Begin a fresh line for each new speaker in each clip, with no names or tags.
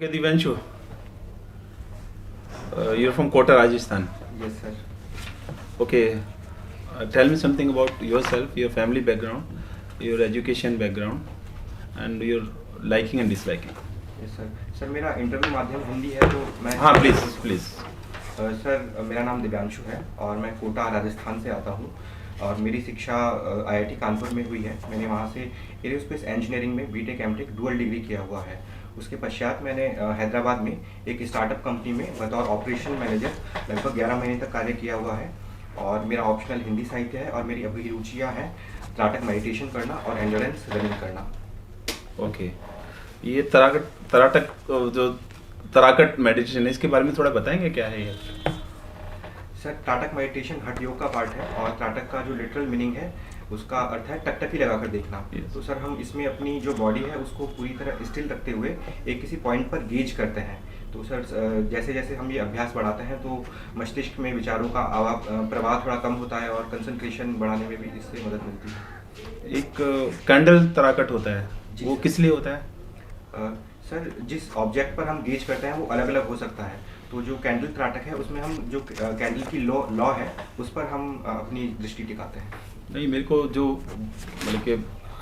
Okay, Divanshu, you're from Kota, Rajasthan.
Yes, sir.
Okay, tell me something about yourself, your family background, your education background, and your liking and disliking.
Yes sir. Sir मेरा interview माध्यम हिंदी है तो मैं
हाँ, please please.
Sir मेरा नाम दिव्यांशु है और मैं कोटा राजस्थान से आता हूँ और मेरी शिक्षा आईआईटी कानपुर में हुई है. मैंने वहाँ से एरोस्पेस इंजीनियरिंग में बीटेक एमटेक डुअल डिग्री किया हुआ है. उसके पश्चात मैंने हैदराबाद में एक स्टार्टअप कंपनी में बतौर ऑपरेशन मैनेजर लगभग 11 महीने तक कार्य किया हुआ है. और मेरा ऑप्शनल हिंदी साहित्य है और मेरी अभिरुचियाँ हैं त्राटक मेडिटेशन करना और एंड्योरेंस रनिंग करना.
ओके, ये तराटक जो तराकट मेडिटेशन है, इसके बारे में थोड़ा बताएंगे क्या है ये?
सर त्राटक मेडिटेशन हठ योग का पार्ट है और त्राटक का जो लिटरल मीनिंग है उसका अर्थ है टकटकी लगाकर देखना.
Yes.
तो सर हम इसमें अपनी जो बॉडी है उसको पूरी तरह स्टिल रखते हुए एक किसी पॉइंट पर गेज करते हैं. तो सर जैसे जैसे हम ये अभ्यास बढ़ाते हैं तो मस्तिष्क में विचारों का प्रवाह थोड़ा कम होता है और कंसंट्रेशन बढ़ाने में भी इससे मदद मिलती है.
एक कैंडल तराकट होता है,
जी
वो
सर.
किस लिए होता है?
सर जिस ऑब्जेक्ट पर हम गेज करते हैं वो अलग अलग हो सकता है. तो जो कैंडल त्राटक है उसमें हम जो कैंडल की लॉ है उस पर हम अपनी दृष्टि टिकाते हैं.
नहीं, मेरे को जो मतलब कि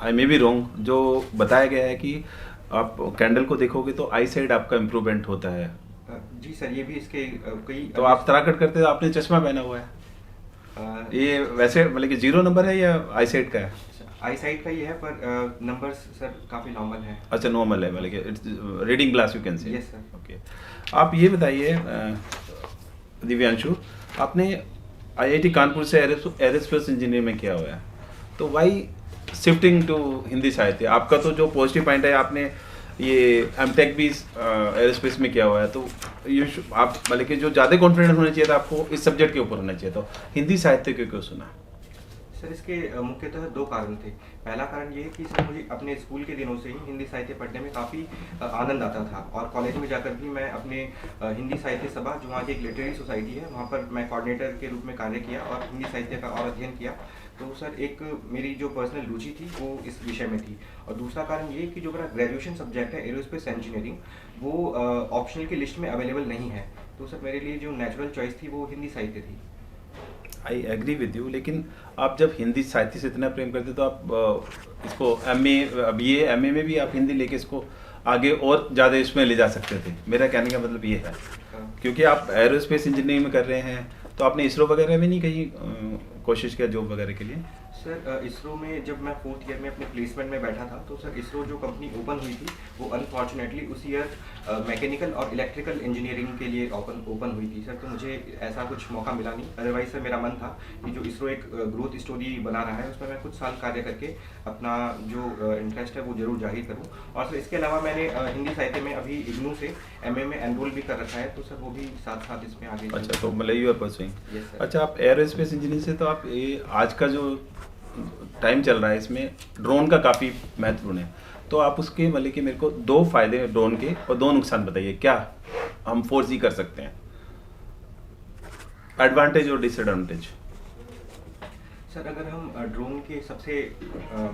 आई मे बी रॉन्ग, जो बताया गया है कि आप कैंडल को देखोगे तो आई साइड आपका इम्प्रूवमेंट होता है.
जी सर, ये भी इसके कई
तो आप तराकट करते हो, आपने चश्मा पहना हुआ है, ये वैसे मतलब कि 0 नंबर है या आई साइड का है?
आई साइड का ही है पर नंबर्स सर काफ़ी नॉर्मल है.
अच्छा, नॉर्मल है, मतलब कि it's reading glass you can say.
Yes, sir.
Okay, आप ये बताइए दिव्यांशु, आपने आईआईटी कानपुर से एरोस्पेस इंजीनियर में किया हुआ है, तो वाई शिफ्टिंग टू हिंदी साहित्य? आपका तो जो पॉजिटिव पॉइंट है, आपने ये एमटेक भी एरोस्पेस में किया हुआ है, तो आप मतलब कि जो ज़्यादा कॉन्फिडेंस होना चाहिए था आपको इस सब्जेक्ट के ऊपर होना चाहिए था. हिंदी साहित्य क्यों चुना?
सर इसके मुख्यतः 2 कारण थे. पहला कारण ये कि सर मुझे अपने स्कूल के दिनों से ही हिंदी साहित्य पढ़ने में काफ़ी आनंद आता था और कॉलेज में जाकर भी मैं अपने हिंदी साहित्य सभा, जो वहाँ की एक लिटरेरी सोसाइटी है, वहाँ पर मैं कोऑर्डिनेटर के रूप में कार्य किया और हिंदी साहित्य का और अध्ययन किया. तो सर एक मेरी जो पर्सनल रुचि थी वो इस विषय में थी. और दूसरा कारण ये कि जो मेरा ग्रेजुएशन सब्जेक्ट है एरोस्पेस इंजीनियरिंग, वो ऑप्शनल की लिस्ट में अवेलेबल नहीं है. तो सर मेरे लिए जो नेचुरल चॉइस थी वो हिंदी साहित्य थी.
आई एग्री विद यू, लेकिन आप जब हिंदी साहित्य से इतना प्रेम करते तो आप इसको एमए, अब ये एमए में भी आप हिंदी लेके इसको आगे और ज़्यादा इसमें ले जा सकते थे. मेरा कहने का मतलब ये है, क्योंकि आप एरोस्पेस इंजीनियरिंग में कर रहे हैं, तो आपने इसरो वगैरह में नहीं कहीं कोशिश किया जॉब वगैरह के लिए?
सर इसरो में जब मैं 4th ईयर में अपने प्लेसमेंट में बैठा था तो सर इसरो जो कंपनी ओपन हुई थी वो अनफॉर्चुनेटली उस ईयर मैकेनिकल और इलेक्ट्रिकल इंजीनियरिंग के लिए ओपन हुई थी. सर तो मुझे ऐसा कुछ मौका मिला नहीं. अदरवाइज सर मेरा मन था कि जो इसरो एक ग्रोथ स्टोरी बना रहा है उसमें मैं कुछ साल कार्य करके अपना जो इंटरेस्ट है वो जरूर जाहिर करूँ. और सर इसके अलावा मैंने हिंदी साहित्य में अभी इग्नू से एमए में एनरोल भी कर रखा है, तो सर वो भी साथ साथ इसमें आगे.
अच्छा, तो मतलब you are pursuing.
Yes, sir.
अच्छा, आप एरोस्पेस इंजीनियरिंग से, तो आप ये आज का जो टाइम चल रहा है इसमें ड्रोन का काफ़ी महत्वपूर्ण है, तो आप उसके मतलब कि मेरे को 2 फायदे ड्रोन के और 2 नुकसान बताइए, क्या हम फोर्स कर सकते हैं, एडवांटेज और डिसएडवांटेज?
सर अगर हम ड्रोन के सबसे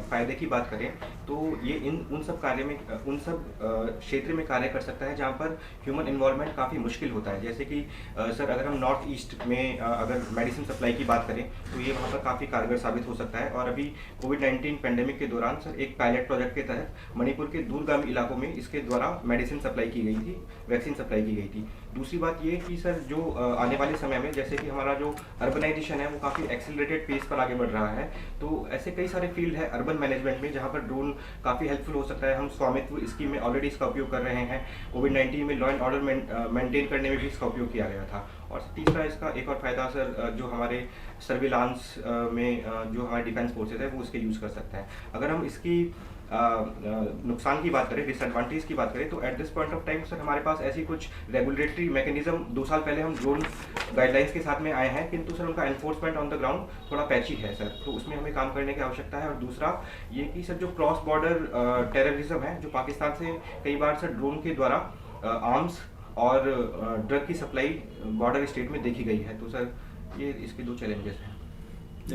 फ़ायदे की बात करें तो ये उन सब कार्य में उन सब क्षेत्र में कार्य कर सकता है जहाँ पर ह्यूमन इन्वॉल्वमेंट काफ़ी मुश्किल होता है. जैसे कि सर अगर हम नॉर्थ ईस्ट में अगर मेडिसिन सप्लाई की बात करें तो ये वहाँ पर काफ़ी कारगर साबित हो सकता है. और अभी कोविड-19 पेंडेमिक के दौरान सर एक पायलट प्रोजेक्ट के तहत मणिपुर के दूरगामी इलाकों में इसके द्वारा मेडिसिन सप्लाई की गई थी, वैक्सीन सप्लाई की गई थी. दूसरी बात ये कि सर जो आने वाले समय में जैसे कि हमारा जो अर्बनाइजेशन है वो काफ़ी एक्सेलरेटेड पेस पर आगे बढ़ रहा है, तो ऐसे कई सारे फील्ड है अर्बन मैनेजमेंट में जहाँ पर ड्रोन काफ़ी हेल्पफुल हो सकता है. हम स्वामित्व स्कीम में ऑलरेडी इसका उपयोग कर रहे हैं. कोविड-19 में लॉ एंड ऑर्डर मेंटेन करने में भी इसका उपयोग किया गया था. और तीसरा इसका एक और फायदा सर जो हमारे सर्विलांस में जो हमारे डिफेंस फोर्सेज है वो इसके यूज़ कर सकता है. अगर हम इसकी नुकसान की बात करें, डिसएडवांटेज की बात करें, तो at this point of time sir हमारे पास ऐसी कुछ रेगुलेटरी मैकेनिज्म 2 साल पहले हम ड्रोन गाइडलाइंस के साथ में आए हैं, किंतु सर उनका एनफोर्समेंट ऑन द ग्राउंड थोड़ा पैची है सर. तो उसमें हमें काम करने की आवश्यकता है. और दूसरा ये कि सर जो क्रॉस बॉर्डर टेररिज्म है, जो पाकिस्तान से कई बार सर ड्रोन के द्वारा आर्म्स और ड्रग की सप्लाई बॉर्डर स्टेट में देखी गई है. तो सर ये इसके 2 चैलेंजेस हैं.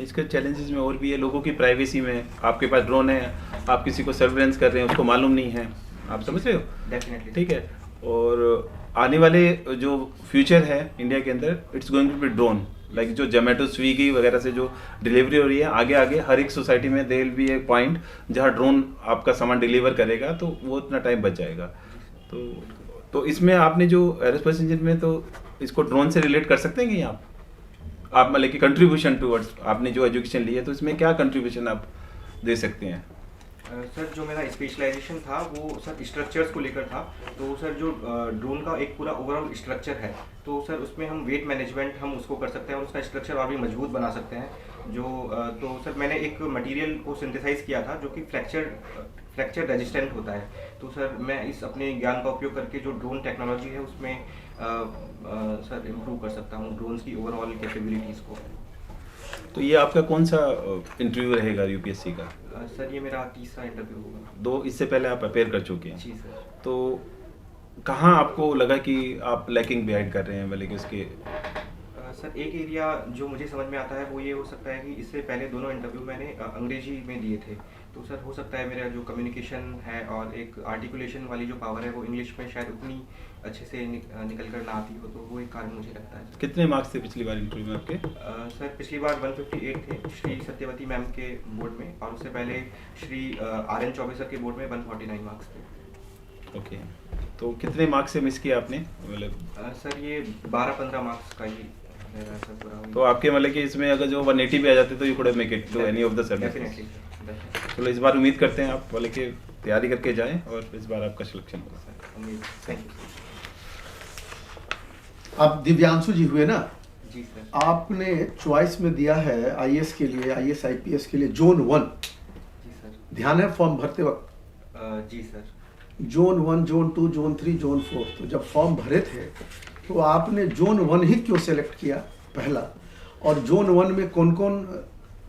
इसके चैलेंजेस में और भी है, लोगों की प्राइवेसी में. आपके पास ड्रोन है, आप किसी को सर्वेलेंस कर रहे हैं, उसको मालूम नहीं है, आप समझ रहे हो?
डेफिनेटली.
ठीक है. और आने वाले जो फ्यूचर है इंडिया के अंदर, it's going to be drone, like जो जोमेटो स्विगी वगैरह से जो डिलीवरी हो रही है, आगे आगे हर एक सोसाइटी में देर भी एक पॉइंट जहाँ ड्रोन आपका सामान डिलीवर करेगा, तो वो उतना टाइम बच जाएगा। तो इसमें आपने जो एरोस्पेस इंजीनियर में, तो इसको ड्रोन से रिलेट कर सकते हैं कि आप मतलब कि कंट्रीब्यूशन टूवर्ड्स, आपने जो एजुकेशन ली है तो इसमें क्या कंट्रीब्यूशन आप दे सकते हैं?
सर जो मेरा स्पेशलाइजेशन था वो सर स्ट्रक्चर्स को लेकर था। तो सर जो ड्रोन का एक पूरा ओवरऑल स्ट्रक्चर है, तो सर उसमें हम वेट मैनेजमेंट हम उसको कर सकते हैं और उसका स्ट्रक्चर और भी मजबूत बना सकते हैं। जो तो सर मैंने एक मटेरियल को सिंथेसाइज किया था जो कि फ्रैक्चर रेजिस्टेंट होता है। तो सर मैं इस अपने ज्ञान का उपयोग करके जो ड्रोन टेक्नोलॉजी है उसमें सर इम्प्रूव कर सकता हूँ ड्रोन्स की ओवरऑल कैपेबिलिटीज़ को।
तो ये आपका कौन सा इंटरव्यू रहेगा यूपीएससी का?
सर ये मेरा तीसरा इंटरव्यू होगा।
2 इससे पहले आप अपेयर कर चुके हैं?
जी सर।
तो कहाँ आपको लगा कि आप लैकिंग बिहाइंड कर रहे हैं, मतलब कि उसके?
सर एक एरिया जो मुझे समझ में आता है वो ये हो सकता है कि इससे पहले दोनों इंटरव्यू मैंने अंग्रेजी में दिए थे। तो सर हो सकता है मेरा जो कम्युनिकेशन है और एक आर्टिकुलेशन वाली जो पावर है वो इंग्लिश में शायद उतनी अच्छे से निकल कर ना आती हो, तो वो एक कारण मुझे लगता है।
कितने मार्क्स थे पिछली बार इंटरव्यू में आपके?
सर पिछली बार 158 थे श्री सत्यवती मैम के बोर्ड में, और उससे पहले श्री RN चौबे सर के बोर्ड में 149 मार्क्स थे।
ओके, तो कितने मार्क्स से मिस किया आपने मतलब?
सर ये 12-15 मार्क्स का ही मेरा सर पूरा हुआ।
तो आपके मतलब कि इसमें अगर जो 180 पे आ जाते तो you could have make it to any of the service.
Definitely.
चलो इस बार उम्मीद करते हैं आप मतलब कि तैयारी करके जाएं और इस बार आपका सिलेक्शन होगा।
Thank you.
आप दिव्यांशु जी हुए ना?
जी सर।
आपने चॉइस में दिया है आईएएस के लिए, आईएएस आईपीएस के लिए जोन 1।
जी सर।
ध्यान है फॉर्म भरते वक्त?
जी sir.
Zone 1, zone 2, zone 3, zone 4। तो जब फॉर्म भरे थे तो आपने जोन 1 ही क्यों सेलेक्ट किया पहला, और जोन 1 में कौन कौन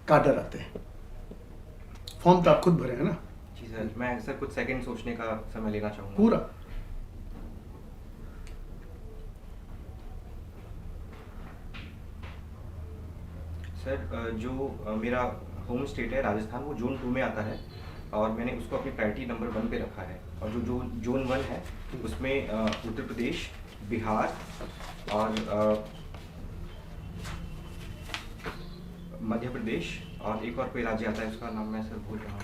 काडर आते हैं? फॉर्म तो आप खुद भरे हैं ना?
जी सर, मैं सर कुछ सेकंड सोचने का समय लेना चाहूँगा।
पूरा?
सर जो मेरा होम स्टेट है राजस्थान, वो जोन 2 में आता है और मैंने उसको अपनी प्रायोरिटी नंबर 1 पे रखा है। और जो जोन 1 है उसमें उत्तर प्रदेश, बिहार और मध्य प्रदेश और एक और कोई राज्य आता है, उसका नाम मैं सर भूल रहा हूँ।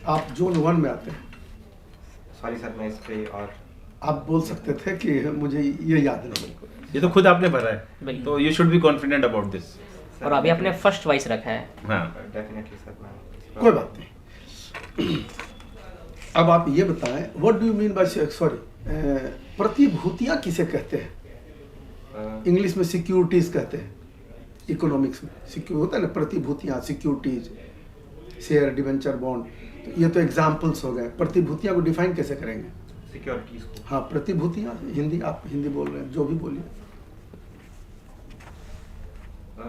आप जोन 1 में आते हैं?
सॉरी सर, मैं इस पे और
आप बोल सकते थे कि मुझे ये याद नहीं।
ये तो खुद आपने भरा है,
बिल्कुल।
तो you should be confident about this.
और अभी आपने फर्स्ट वॉइस रखा है।
हाँ,
डेफिनेटली सर। मैं
कोई बात नहीं। अब आप ये बताएं, what do you mean by, sorry, प्रतिभूतियां किसे कहते हैं? इंग्लिश में सिक्योरिटीज कहते हैं, इकोनॉमिक्स में सिक्योर होता है ना, प्रतिभूतियां, सिक्योरिटीज, शेयर, डिवेंचर, बॉन्ड। तो ये तो एग्जाम्पल्स हो गए। प्रतिभूतियां को डिफाइन कैसे करेंगे?
सिक्योरिटीज को।
हाँ, प्रतिभूतियां, हिंदी, आप हिंदी बोल रहे हैं, जो भी बोलिए।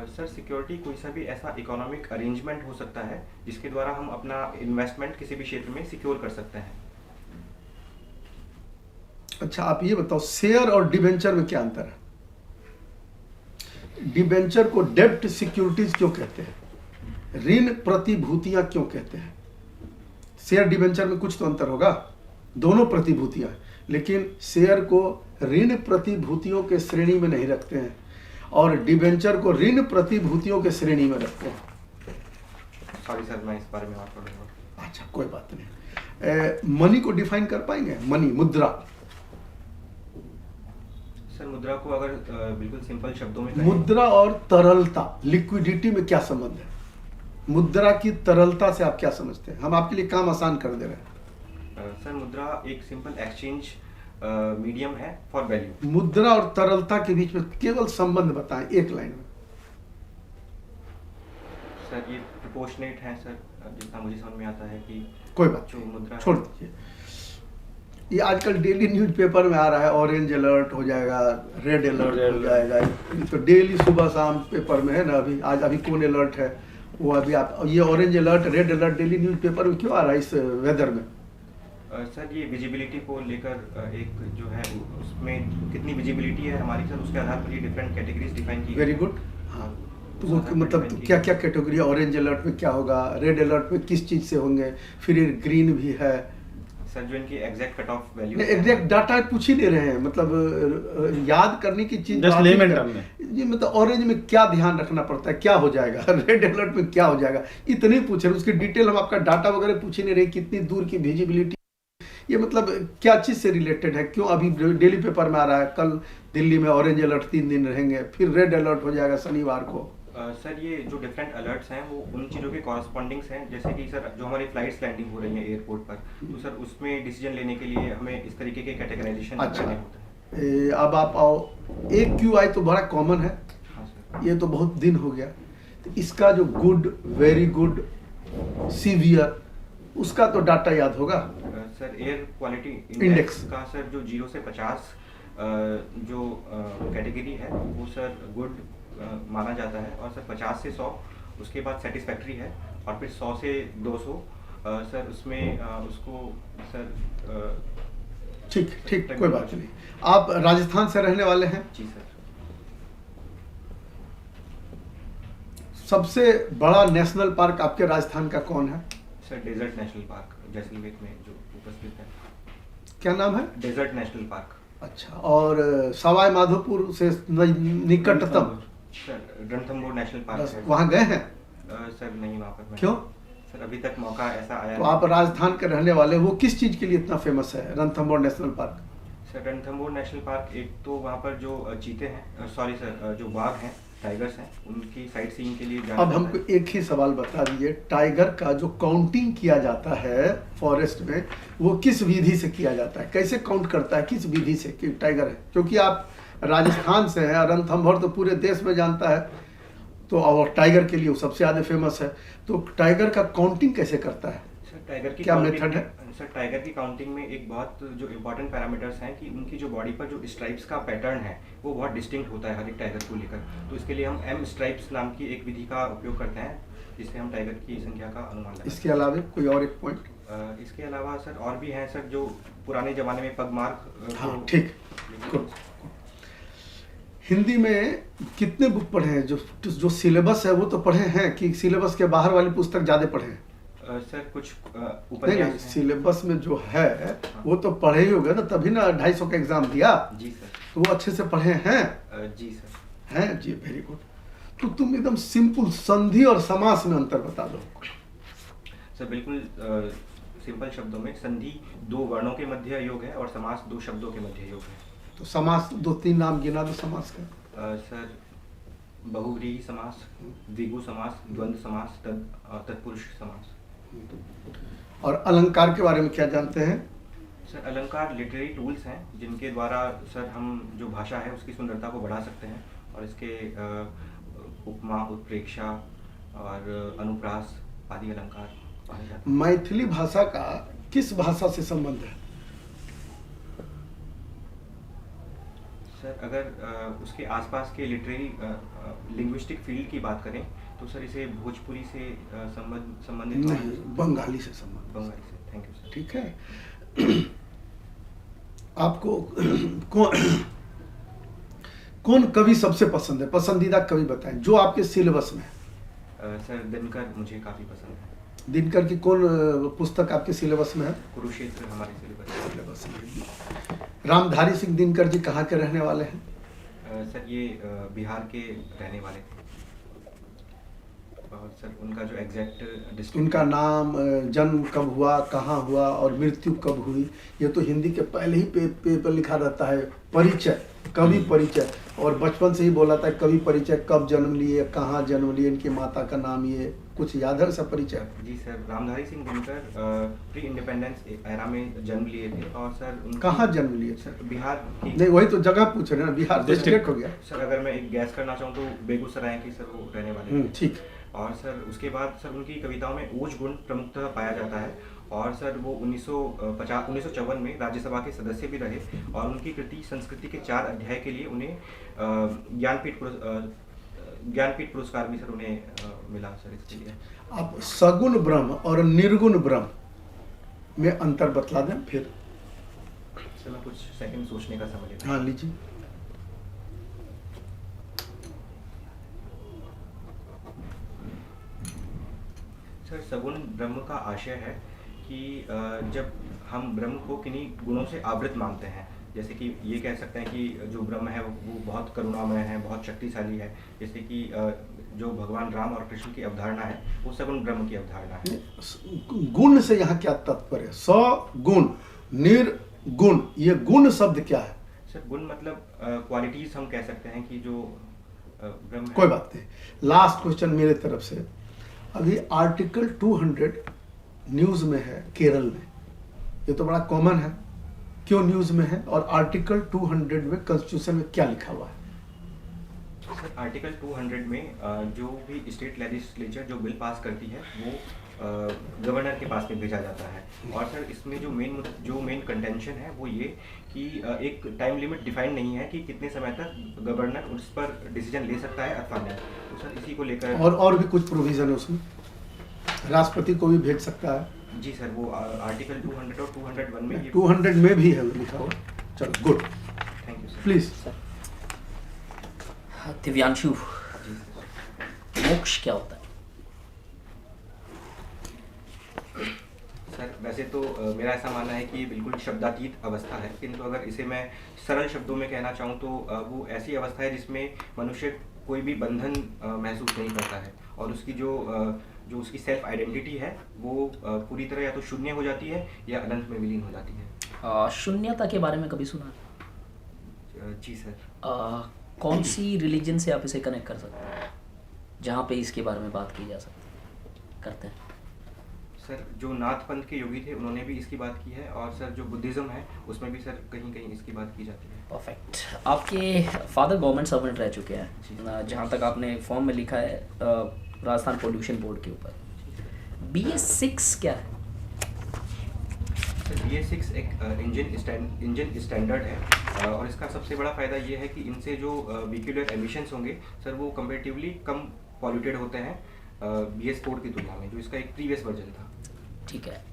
सर सिक्योरिटी कोई सा भी ऐसा इकोनॉमिक अरेंजमेंट हो सकता है जिसके द्वारा हम अपना इन्वेस्टमेंट किसी भी क्षेत्र में सिक्योर कर सकते हैं।
अच्छा, आप ये बताओ, शेयर और डिवेंचर में क्या अंतर है? डिवेंचर को डेब्ट सिक्योरिटीज क्यों कहते हैं? ऋण प्रतिभूतियां क्यों कहते हैं? शेयर डिवेंचर में कुछ तो अंतर होगा, दोनों प्रतिभूतियां, लेकिन शेयर को ऋण प्रतिभूतियों के श्रेणी में नहीं रखते हैं और डिवेंचर को ऋण प्रतिभूतियों के श्रेणी में रखते हैं।
सॉरी सर, मैं इस बारे में बात करूँगा।
अच्छा, कोई बात नहीं। मनी को डिफाइन कर पाएंगे? मनी, मुद्रा।
सर मुद्रा को अगर बिल्कुल सिंपल शब्दों में कहें,
मुद्रा और तरलता, लिक्विडिटी में क्या संबंध है? मुद्रा की तरलता से आप क्या समझते हैं? हम आपके लिए काम आसान कर दे रहे हैं।
सर मुद्रा एक सिंपल एक्सचेंज मीडियम है फॉर वैल्यू।
मुद्रा और तरलता के बीच में केवल संबंध बताएं एक लाइन में।
सर ये प्रोपोर्शनेट है सर, जितना मुझे समझ में आता है कि
कोई बात
जो मुद्रा
छोड़ दीजिए। ये आजकल डेली न्यूज़पेपर में आ रहा है, ऑरेंज अलर्ट हो जाएगा, रेड अलर्ट हो जाएगा, तो डेली सुबह शाम पेपर में है ना। अभी कौन अलर्ट है वो अभी आप, ये orange alert, red alert daily newspaper में क्यों आ रहा है इस वेदर में?
सर ये विजिबिलिटी को लेकर एक जो है उसमें कितनी विजिबिलिटी है हमारी सर, उसके आधार पर ये डिफरेंट कैटेगरीज डिफाइन की।
Very good. हाँ, तो वो मतलब क्या क्या कैटेगरी, ऑरेंज अलर्ट में क्या होगा, रेड अलर्ट में किस चीज़ से होंगे, फिर ग्रीन भी है।
सर जो इनकी exact cut off value
exact data पूछ ही नहीं रहे हैं, मतलब याद करने की चीज
Just
बात ही
layman
नहीं
term
कर- जी मतलब ऑरेंज में क्या ध्यान रखना पड़ता है, क्या हो जाएगा रेड अलर्ट में क्या हो जाएगा, इतने पूछ रहे हैं। उसकी डिटेल हम आपका डाटा वगैरह पूछ ही नहीं रहे, कितनी दूर की विजिबिलिटी, ये मतलब क्या चीज से रिलेटेड है, क्यों अभी डेली पेपर में आ रहा है कल दिल्ली में ऑरेंज अलर्ट 3 दिन रहेंगे, फिर रेड अलर्ट हो जाएगा शनिवार को।
सर ये जो डिफरेंट अलर्ट्स हैं वो उन चीज़ों के कॉरस्पॉन्डिंग्स हैं, जैसे कि सर जो हमारी फ्लाइट्स लैंडिंग हो रही है एयरपोर्ट पर, तो सर उसमें डिसीजन लेने के लिए हमें इस तरीके के कैटेगराइजेशन
अच्छा।
करने होते हैं।
अब आप आओ, एक QI तो बड़ा कॉमन है,
हाँ सर।
ये तो बहुत दिन हो गया, तो इसका जो गुड, वेरी गुड, सीवियर, उसका तो डाटा याद होगा।
Sir air quality
index
index का सर जो 0 से 50 जो कैटेगरी है वो सर गुड माना जाता है, और सर 50 से 100 उसके बाद सेटिस्फैक्ट्री है, और फिर 100 से 200 सर उसमें उसको सर
ठीक ठीक, कोई बात नहीं। आप राजस्थान से रहने वाले हैं,
जी सर।
सबसे बड़ा नेशनल पार्क आपके राजस्थान का कौन है?
Sir desert national park Jaisalmer में जो उपस्थित है।
क्या नाम है?
Desert national park.
अच्छा, और सवाई माधोपुर से निकटतम
सर रणथंभौर नेशनल पार्क है।
वहाँ गए हैं?
सर नहीं वहाँ पर मैं।
क्यों?
सर अभी तक मौका ऐसा आया
तो
नहीं।
आप राजस्थान के रहने वाले, वो किस चीज के लिए इतना फेमस है Ranthambore national park?
Sir Ranthambore national park, एक तो वहाँ पर जो चीते हैं, सॉरी सर जो बाघ हैं, टाइगर्स हैं, उनकी साइट सीइंग के लिए जाना
अब
जाता
हमको
है।
एक ही सवाल बता दीजिए, टाइगर का जो काउंटिंग किया जाता है फॉरेस्ट में, वो किस विधि से किया जाता है, कैसे काउंट करता है, किस विधि से कि टाइगर है? क्योंकि आप राजस्थान से हैं और रणथंभौर तो पूरे देश में जानता है, तो और टाइगर के लिए वो सबसे ज़्यादा फेमस है, तो टाइगर का काउंटिंग कैसे करता है?
सर टाइगर की
क्या
काउंटिंग
मेथड है?
में- सर टाइगर की काउंटिंग में एक बहुत जो इम्पोर्टेंट पैरामीटर्स हैं कि उनकी जो बॉडी पर जो स्ट्राइप्स का पैटर्न है वो बहुत डिस्टिंक्ट होता है हर एक टाइगर को लेकर, तो इसके लिए हम एम स्ट्राइप्स नाम की एक विधि का उपयोग करते हैं, जिससे हम टाइगर की संख्या का अनुमान लगाते हैं।
इसके अलावा कोई और एक पॉइंट?
इसके अलावा सर और भी हैं सर, जो पुराने ज़माने में पगमार्क
हाँ ठीक, गुड। हिंदी में कितने बुक पढ़े हैं? जो सिलेबस है वो तो पढ़े हैं कि सिलेबस के बाहर वाली पुस्तक ज़्यादा पढ़े हैं?
सर कुछ
नहीं
उपन्यास
नहीं,
हैं।
सिलेबस में जो है वो तो पढ़े ही होगे ना, तभी ना 250 का एग्जाम दिया,
जी सर।
तो वो अच्छे से पढ़े हैं?
जी सर।
हैं जी, वेरी गुड। तो तुम एकदम सिंपल संधि और समास में अंतर बता दो।
सर बिल्कुल सिंपल शब्दों में संधि 2 वर्णों के मध्य योग है और समास 2 शब्दों के मध्य योग है।
तो समास 2-3 नाम गिना दो समास का।
सर बहुव्रीहि समास, द्विगु समास, द्वंद्व समास, तत्पुरुष समास।
और अलंकार के बारे में क्या जानते हैं?
सर अलंकार लिटरेरी टूल्स हैं जिनके द्वारा सर हम जो भाषा है उसकी सुंदरता को बढ़ा सकते हैं, और इसके उपमा, उत्प्रेक्षा और अनुप्रास आदि अलंकार पाए जाते हैं।
मैथिली भाषा का किस भाषा से संबंध है?
सर अगर उसके आसपास के लिटरेरी लिंग्विस्टिक फील्ड की बात करें तो सर इसे भोजपुरी से संबंधित
नहीं, बंगाली से संबंध।
बंगाली से। Thank you sir.
ठीक है। आपको कौन कवि सबसे पसंद है? पसंदीदा कवि बताएं जो आपके सिलेबस में है।
सर दिनकर मुझे काफ़ी पसंद है।
दिनकर की कौन पुस्तक आपके सिलेबस में है?
कुरुक्षेत्र हमारे सिलेबस
में। रामधारी सिंह दिनकर जी कहाँ के रहने वाले हैं?
सर ये बिहार के रहने वाले थे, और सर उनका जो एग्जैक्ट डिस्ट्रिक्ट,
उनका नाम, जन्म कब हुआ, कहाँ हुआ और मृत्यु कब हुई, ये तो हिंदी के पहले ही पेपर लिखा रहता है, परिचय, कवि परिचय, और बचपन से ही बोला था कवि परिचय, कब जन्म लिए, कहाँ जन्म लिए, इनकी माता का नाम, ये कुछ याद है सब परिचय?
जी sir. Ramdhari Singh Dinkar pre independence era में जन्म लिए थे, और सर
कहाँ जन्म लिए?
सर बिहार की।
नहीं, वही तो जगह पूछ रहे हैं ना, बिहार डिस्ट्रिक्ट हो गया।
सर अगर मैं एक गैस करना चाहूँ तो बेगूसराय की सर वो रहने वाले थे।
ठीक।
और सर उसके बाद सर उनकी कविताओं में ओज गुण प्रमुखतः पाया जाता है, और सर वो 1954 में राज्यसभा के सदस्य भी रहे, और उनकी कृति संस्कृति के 4 अध्याय के लिए उन्हें ज्ञानपीठ पुरस्कार भी सर उन्हें मिला सर इसके लिए।
आप सगुण ब्रह्म और निर्गुण ब्रह्म में अंतर बतला दें फिर।
सर मैं कुछ सेकंड सोचने का समय लेता हूं।
हाँ लीजिए।
सर सगुण ब्रह्म का आशय है कि जब हम ब्रह्म को किन्हीं गुणों से आवृत मानते हैं, जैसे कि ये कह सकते हैं कि जो ब्रह्म है वो बहुत करुणामय है, बहुत शक्तिशाली है, जैसे कि जो भगवान राम और कृष्ण की अवधारणा है वो सगुण ब्रह्म की अवधारणा है।
गुण से यहाँ क्या तात्पर्य? सगुण, निर्गुण, ये गुण शब्द क्या है?
सर गुण मतलब क्वालिटीज हम कह सकते हैं कि जो ब्रह्म है।
कोई बात नहीं। लास्ट क्वेश्चन मेरे तरफ से। अभी आर्टिकल 200 न्यूज में है केरल में, ये तो बड़ा कॉमन है, क्यों न्यूज में है? और आर्टिकल 200 में कॉन्स्टिट्यूशन में क्या लिखा हुआ है?
सर आर्टिकल 200 में जो भी स्टेट लेजिस्लेचर जो बिल पास करती है वो गवर्नर के पास में भेजा जाता है। और सर इसमें जो मेन कंटेंशन है वो ये कि एक टाइम लिमिट डिफाइन नहीं है कि कितने समय तक गवर्नर उस पर डिसीजन ले सकता है अथवा नहीं। तो सर इसी को लेकर
और भी कुछ प्रोविजन है उसमें, राष्ट्रपति को भी भेज सकता है।
जी सर, वो आर्टिकल 200 और 201 में ये
200 में भी है वो लिखा हुआ। चलो good,
thank you sir.
Please.
Divyanshu,
जी सर।
मोक्ष क्या होता है?
सर वैसे तो मेरा ऐसा मानना है कि ये बिल्कुल शब्दातीत अवस्था है, किंतु अगर इसे मैं सरल शब्दों में कहना चाहूँ तो वो ऐसी अवस्था है जिसमें मनुष्य कोई भी बंधन महसूस नहीं करता है और उसकी जो उसकी सेल्फ आइडेंटिटी है वो पूरी तरह या तो शून्य हो जाती है या अनंत में विलीन हो जाती है।
शून्यता के बारे में कभी सुना?
जी सर।
कौन सी रिलीजन से आप इसे कनेक्ट कर सकते हैं जहाँ पे इसके बारे में बात की जा सकती करते हैं?
सर जो नाथ पंथ के योगी थे उन्होंने भी इसकी बात की है और सर जो बुद्धिज़्म है उसमें भी सर कहीं कहीं इसकी बात की जाती है।
परफेक्ट। आपके फादर गवर्नमेंट सर्वेंट रह चुके हैं, जहाँ तक आपने फॉर्म में लिखा है राजस्थान पोल्यूशन बोर्ड के ऊपर। BS6 क्या है?
सर BS6 एक इंजन स्टैंडर्ड है और इसका सबसे बड़ा फ़ायदा ये है कि इनसे जो व्हीक्यूलर एमिशंस होंगे सर वो कंपेरेटिवली कम पॉल्यूटेड होते हैं BS4 की तुलना में, जो इसका एक प्रीवियस वर्जन था।
ठीक है।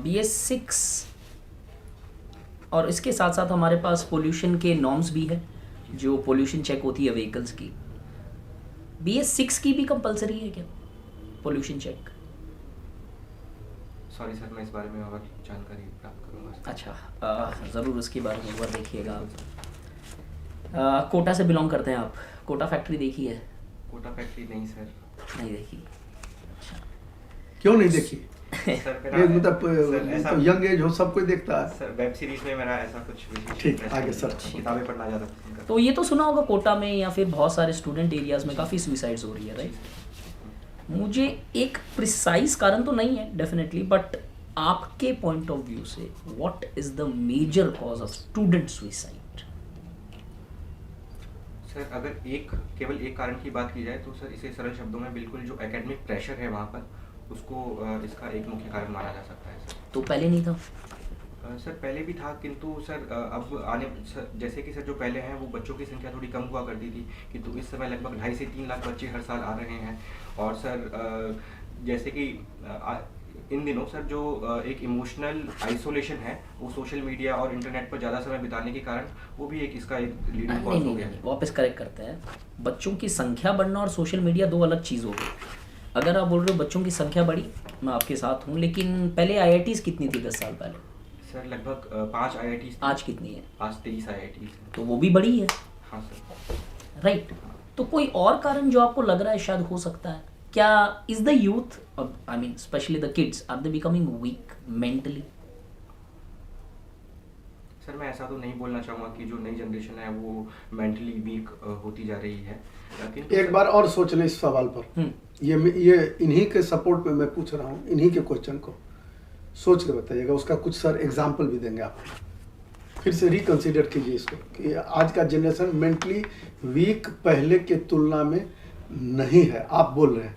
BS6 और इसके साथ साथ हमारे पास पोल्यूशन के नॉर्म्स भी है, जो पोल्यूशन चेक होती है व्हीकल्स की। BS6 की भी कंपलसरी है क्या पोल्यूशन चेक?
सॉरी सर, मैं इस बारे में और जानकारी प्राप्त करूँगा।
अच्छा, ज़रूर उसके बारे में और देखिएगा आप। कोटा से बिलोंग करते हैं आप? कोटा फैक्ट्री देखी है?
कोटा फैक्ट्री नहीं सर।
नहीं देखी?
क्यों नहीं देखी?
सर मेरा
ये मतलब
सर, ऐसा
तो यंग एज हो, सब कोई देखता है।
सर वेब सीरीज में मेरा ऐसा कुछ विशेष
ठीक,
इंटरेस्ट
आगे
नहीं
सर।
है। किताबें पढ़ना ज़्यादा पसंद करता
तो ये तो सुना होगा कोटा में या फिर बहुत सारे स्टूडेंट एरियाज में काफ़ी सुसाइड्स हो रही है, राइट? मुझे एक प्रिसाइज कारण तो नहीं है डेफिनेटली, बट आपके पॉइंट ऑफ व्यू से what is the major cause of student suicide?
Sir अगर केवल एक कारण की बात की जाए तो सर इसे सरल शब्दों में बिल्कुल जो एकेडमिक प्रेशर है वहाँ पर उसको इसका एक मुख्य कारण माना जा सकता है सर।
तो पहले नहीं था?
सर पहले भी था, किंतु सर अब जैसे कि सर जो पहले हैं वो बच्चों की संख्या थोड़ी कम हुआ करती थी, किंतु इस समय लगभग 2.5 से 3 लाख बच्चे हर साल आ रहे हैं। और सर जैसे कि इन दिनों सर जो एक इमोशनल आइसोलेशन है वो सोशल मीडिया और इंटरनेट पर ज़्यादा समय बिताने के कारण वो भी एक इसका एक लीडिंग कॉज हो गया है।
वापस करेक्ट करते हैं। बच्चों की संख्या बढ़ना और सोशल मीडिया दो अलग चीज़ हो गई। अगर आप बोल रहे हो बच्चों की संख्या बढ़ी, मैं आपके साथ हूँ, लेकिन पहले IITs कितनी थी 10 साल पहले?
सर लगभग 5 IITs।
आज कितनी है?
आज 23 IITs।
तो वो भी बड़ी है,
हाँ सर।
राइट? तो कोई और कारण जो आपको लग रहा है शायद हो सकता है क्या? Is the youth, I mean specially the kids, are they becoming weak mentally?
Sir मैं ऐसा तो नहीं बोलना चाहूँगा कि जो नई जनरेशन है वो मेंटली वीक होती जा रही है, लेकिन
एक बार और सोच लें इस सवाल पर। ये इन्हीं के सपोर्ट में मैं पूछ रहा हूँ, इन्हीं के क्वेश्चन को सोच के बताइएगा। उसका कुछ सर एग्जाम्पल भी देंगे आप, फिर से रिकंसिडर कीजिए इसको कि आज का जनरेशन मेंटली वीक पहले के तुलना में नहीं है। आप बोल रहे हैं,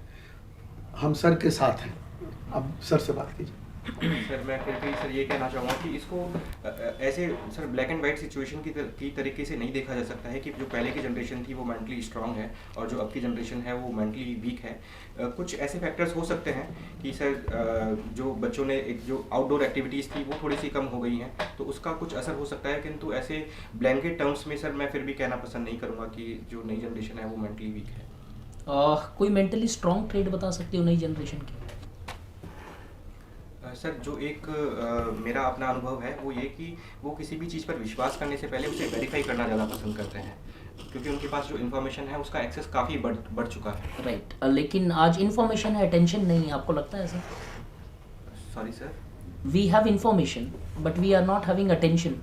हम सर के साथ हैं, अब सर से बात कीजिए।
सर मैं फिर भी सर ये कहना चाहूँगा कि इसको ऐसे sir black and white situation की तरीके से नहीं देखा जा सकता है कि जो पहले की जनरेशन थी वो मेंटली स्ट्रांग है और जो अब की जनरेशन है वो मेंटली वीक है। कुछ ऐसे फैक्टर्स हो सकते हैं कि सर जो बच्चों ने एक जो आउटडोर एक्टिविटीज़ थी वो थोड़ी सी कम हो गई हैं, तो उसका कुछ असर हो सकता है, किंतु ऐसे ब्लैंकेट टर्म्स में सर मैं फिर भी कहना पसंद नहीं करूँगा कि जो नई जनरेशन है वो मेंटली वीक है।
कोई मेंटली स्ट्रॉन्ग ट्रेड बता सकते हो नई जनरेशन की?
सर जो एक मेरा अपना अनुभव है वो ये कि वो किसी भी चीज़ पर विश्वास करने से पहले उसे वेरीफाई करना ज़्यादा पसंद करते हैं, क्योंकि उनके पास जो इन्फॉर्मेशन है उसका एक्सेस काफ़ी बढ़ चुका है।
राइट लेकिन आज इन्फॉर्मेशन है, अटेंशन नहीं है, आपको लगता है ऐसा?
Sorry sir.
We have information but we are not having attention.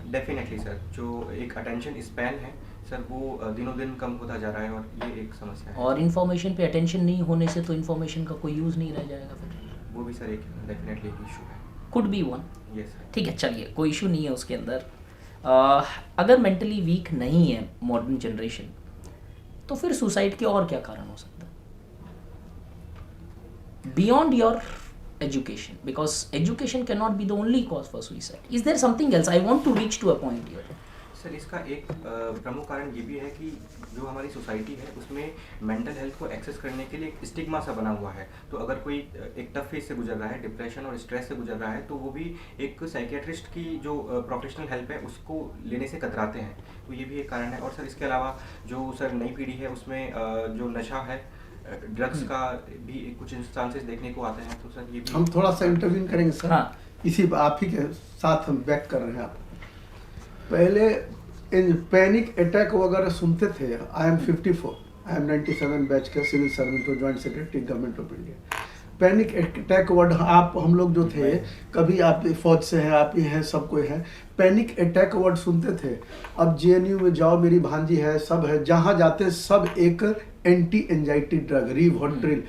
Definitely sir, जो एक अटेंशन स्पैन है सर वो दिनों दिन कम होता जा रहा है और ये एक समस्या है।
और इन्फॉर्मेशन पे अटेंशन नहीं होने से तो इन्फॉर्मेशन का कोई यूज़ नहीं रह जाएगा फिर।
वो भी सर एक डेफिनेटली इशू है।
Could be one.
Yes sir.
ठीक है चलिए, कोई इशू नहीं है उसके अंदर। अगर मेंटली वीक नहीं है मॉडर्न जनरेशन तो फिर सुसाइड के और क्या कारण हो सकता है beyond your education, because education cannot be the only cause for suicide. Is there something else? I want to reach to a point here.
Sir इसका एक प्रमुख कारण ये भी है कि जो हमारी सोसाइटी है उसमें मेंटल हेल्थ को एक्सेस करने के लिए एक स्टिग्मा सा बना हुआ है। तो अगर कोई एक टफ फेज से गुजर रहा है, डिप्रेशन और स्ट्रेस से गुजर रहा है, तो वो भी एक साइकियाट्रिस्ट की जो प्रोफेशनल हेल्प है उसको लेने से कतराते हैं। तो ये भी एक कारण है। और सर इसके अलावा जो सर नई पीढ़ी है उसमें जो नशा है, ड्रग्स का भी कुछ इंस्टांसेस देखने को आते हैं। तो सर ये भी
हम थोड़ा सा इंटरव्यू करेंगे सर।
हाँ।
इसी आप ही के साथ हम बैक कर रहे हैं। आप पहले पैनिक अटैक वगैरह सुनते थे। I am 54, I am 97 batch का सिविल सर्वेंट और joint secretary government of India. Panic attack word आप हम लोग जो थे, कभी आप फौज से हैं, आप ही हैं, सब कोई है, पैनिक अटैक वर्ड सुनते थे। अब JNU में जाओ, मेरी भांजी है, सब है, जहाँ जाते सब एक एंटी एंजाइटी ड्रग रिवोट्रिल।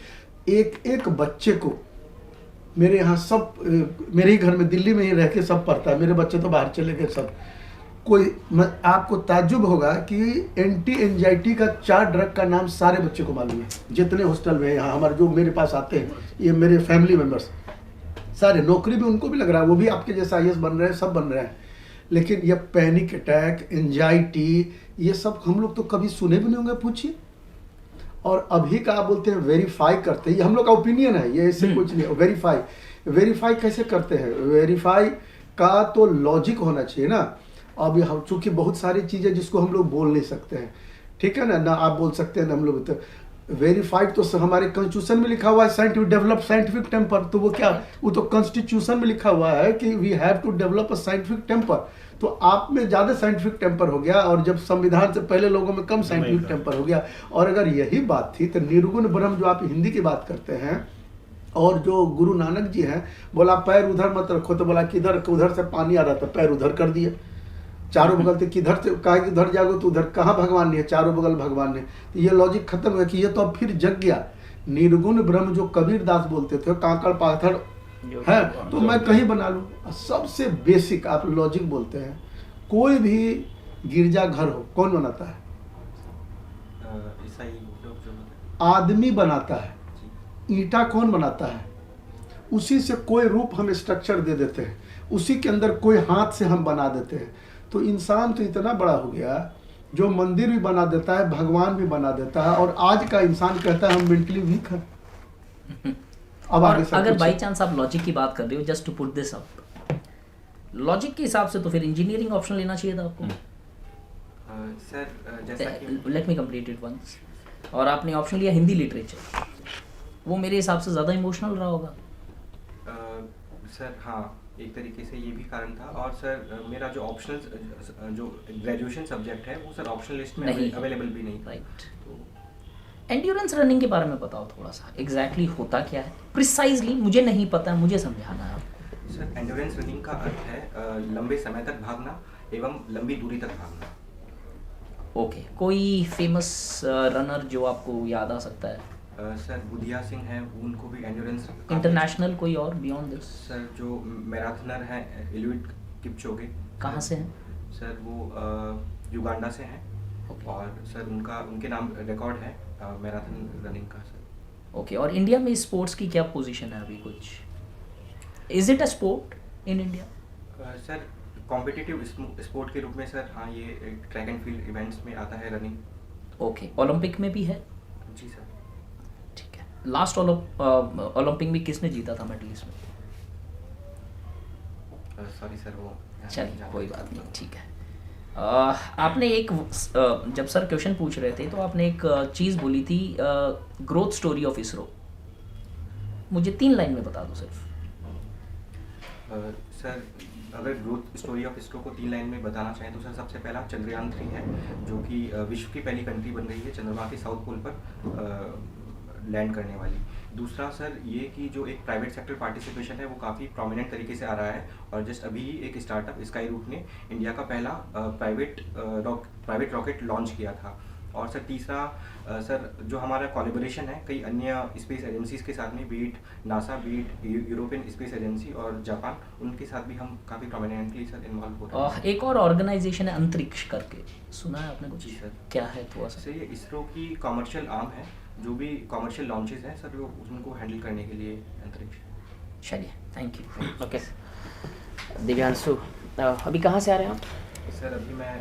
एक बच्चे को मेरे यहाँ सब, मेरे ही घर में दिल्ली में ही रह के सब पढ़ता है, मेरे बच्चे तो बाहर चले गए सब। आपको ताज्जुब होगा कि एंटी एंजाइटी का 4 ड्रग का नाम सारे बच्चे को मालूम है, जितने हॉस्टल में यहाँ हमारे जो मेरे पास आते हैं, ये मेरे फैमिली मेम्बर्स सारे, नौकरी भी उनको भी लग रहा है, वो भी आपके जैसा IAS बन रहे हैं, सब बन रहे हैं। लेकिन ये पैनिक अटैक, एंजाइटी, ये सब हम लोग तो कभी सुने भी नहीं होंगे, पूछिए। और अभी का आप बोलते हैं वेरीफाई करते हैं, ये हम लोग का ओपिनियन है, ये इससे कुछ नहीं। वेरीफाई कैसे करते हैं? वेरीफाई का तो लॉजिक होना चाहिए ना। अब हम चूंकि बहुत सारी चीज़ें जिसको हम लोग बोल नहीं सकते हैं, ठीक है ना आप बोल सकते हैं ना हम लोग। तो वेरीफाइड तो हमारे कॉन्स्टिट्यूशन में लिखा हुआ है, साइंटिफिक डेवलप साइंटिफिक टेम्पर। तो वो क्या, वो तो कॉन्स्टिट्यूशन में लिखा हुआ है कि we have to develop a scientific temper. तो आप में ज़्यादा साइंटिफिक टेम्पर हो गया, और जब संविधान से पहले लोगों में कम साइंटिफिक टेम्पर हो गया। और अगर यही बात थी तो निर्गुण ब्रह्म जो आप हिंदी की बात करते हैं, और जो गुरु नानक जी हैं, बोला पैर उधर मत रखो, तो बोला किधर, उधर से पानी आ रहा था, पैर उधर कर दिए। चारों बगल से किधर से कहा कि उधर जागो तो उधर, कहाँ भगवान नहीं है, चारों बगल भगवान ने। तो ये लॉजिक खत्म हुआ कि ये तो अब फिर जग गया। निर्गुण ब्रह्म जो कबीर दास बोलते थे, कांकड़ पाथर है तो मैं कहीं बना लूँ। सबसे बेसिक आप लॉजिक बोलते हैं, कोई भी गिरजा घर हो कौन बनाता है?
ईसाई
आदमी बनाता है। ईंटा कौन बनाता है? उसी से कोई रूप हम स्ट्रक्चर दे देते हैं, उसी के अंदर कोई हाथ से हम बना देते हैं। तो इंसान तो इतना बड़ा हो गया जो मंदिर भी बना देता है, भगवान भी बना देता है, और आज का इंसान कहता है हम मेंटली वीक हैं। अब आगे
अगर बाई चांस आप लॉजिक की बात कर रहे हो, just to put this up, logic के हिसाब से तो फिर इंजीनियरिंग ऑप्शन लेना चाहिए था आपको।
सर जैसा कि
let me complete it once. और आपने ऑप्शन लिया हिंदी लिटरेचर, वो मेरे हिसाब से ज़्यादा इमोशनल रहा होगा।
सर हाँ, एक तरीके से ये भी कारण था। और सर मेरा जो ऑप्शनल जो ग्रेजुएशन सब्जेक्ट है वो सर ऑप्शनल लिस्ट में अवेलेबल भी नहीं।
राइट। एंड्योरेंस रनिंग के बारे में बताओ थोड़ा सा, एग्जैक्टली होता क्या है प्रिसाइजली? मुझे नहीं पता, मुझे समझाना है।
सर एंड्योरेंस रनिंग का अर्थ है लंबे समय तक भागना एवं लंबी दूरी तक भागना।
ओके, कोई फेमस रनर जो आपको याद आ सकता है?
सर बुधिया सिंह हैं, उनको भी एंड्योरेंस।
इंटरनेशनल कोई और बियॉन्ड दिस?
सर जो मैराथनर हैं एलियट किपचोगे।
कहाँ से हैं?
सर वो युगांडा से हैं। और सर उनके नाम रिकॉर्ड है मैराथन रनिंग का सर।
ओके, और इंडिया में स्पोर्ट्स की क्या पोजीशन है अभी? कुछ is it a sport in India?
Sir competitive sport के रूप में सर हाँ, ये ट्रैक एंड फील्ड इवेंट्स में आता है रनिंग।
ओके, ओलंपिक में भी है?
जी सर।
ठीक है, लास्ट ओलंपिक में किसने जीता था मेडल इसमें?
सॉरी सर वो
चलिए कोई बात नहीं, ठीक है। आपने एक जब सर क्वेश्चन पूछ रहे थे तो आपने एक चीज़ बोली थी, ग्रोथ स्टोरी ऑफ इसरो। मुझे 3 लाइन में बता दो सिर्फ।
सर अगर ग्रोथ स्टोरी ऑफ इसरो को 3 लाइन में बताना चाहें तो सर सबसे पहला चंद्रयान 3 है, जो कि विश्व की पहली कंट्री बन रही है चंद्रमा के साउथ पोल पर लैंड करने वाली। दूसरा सर ये कि जो एक प्राइवेट सेक्टर पार्टिसिपेशन है वो काफ़ी प्रोमिनेंट तरीके से आ रहा है, और जस्ट अभी ही एक स्टार्टअप स्काई रूट ने इंडिया का पहला प्राइवेट रॉकेट लॉन्च किया था। और सर तीसरा सर जो हमारा कोलैबोरेशन है कई अन्य स्पेस एजेंसीज के साथ में, be it NASA, be it European Space Agency और जापान, उनके साथ भी हम काफ़ी प्रोमिनेंटली सर इन्वॉल्व हो रहे हैं।
एक और ऑर्गेनाइजेशन है अंतरिक्ष करके, सुना है आपने कुछ?
जी सर।
क्या है थोड़ा सा?
सर ये इसरो की कॉमर्शियल आर्म है, जो भी कॉमर्शियल लॉन्चेस हैं सर वो उनको हैंडल करने के लिए अंतरिक्ष।
चलिए, थैंक यू। ओके दिव्यांशु, अभी कहाँ से आ रहे हैं आप?
सर अभी मैं